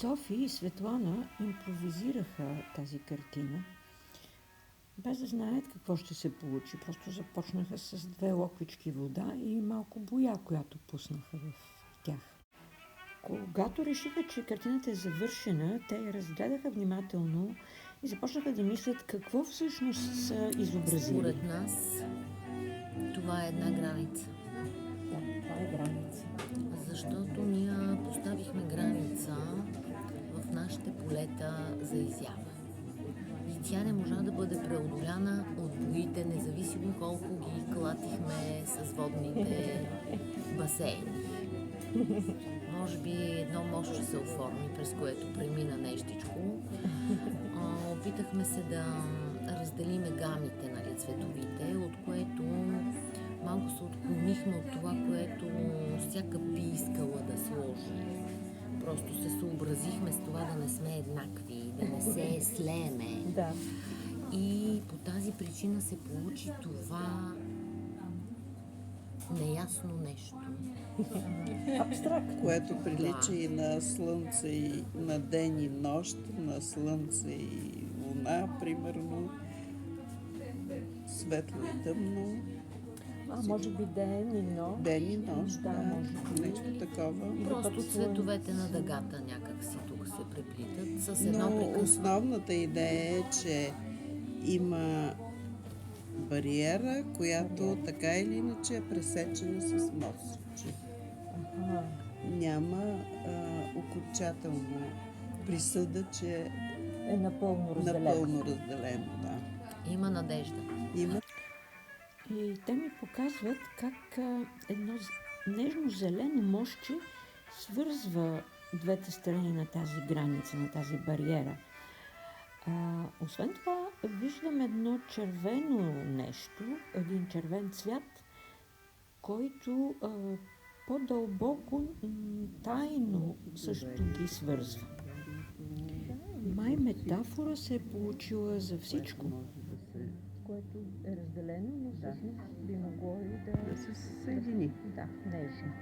Софи и Светлана импровизираха тази картина, без да знаят какво ще се получи. Просто започнаха с 2 локвички вода и малко боя, която пуснаха в тях. Когато решиха, че картината е завършена, те я разгледаха внимателно и започнаха да мислят какво всъщност са изобразили. Според нас това е една граница. Да, това е граница. Защото ние поставихме граница в нашите полета за изява. И тя не можа да бъде преодоляна от боите, независимо колко ги клатихме с водните басейни. Може би едно мостче се оформи, през което премина нещичко. Опитахме се да разделиме гамите, нали, цветовите, от което малко се отклонихме от това, което всяка би искала да сложи. Просто се съобразихме с това да не сме еднакви, да не се слееме. Да. И по тази причина се получи това неясно нещо. Абстрактно. Което прилича и на слънце, и на ден и нощ, на слънце и луна, примерно, светло и тъмно, Може би ден и нощ. ден и нощ, Да, може би. нещо такова. Просто цветовете на дъгата някак си тук се преплитат с едно Но прекъсване. основната идея е, че има бариера, която така или иначе е пресечена с мостче. Ага. Няма окончателна присъда, че Е напълно разделено. напълно разделено. Да. Има надежда. Има. И те ми показват как едно нежно-зелено мостче свързва двете страни на тази граница, на тази бариера. Освен това, виждам едно червено нещо, един червен цвят, който по-дълбоко, тайно също ги свързва. Май метафора се е получила за всичко, което е разделено, но всъщност би могло и да Да се съедини. Да, нежно.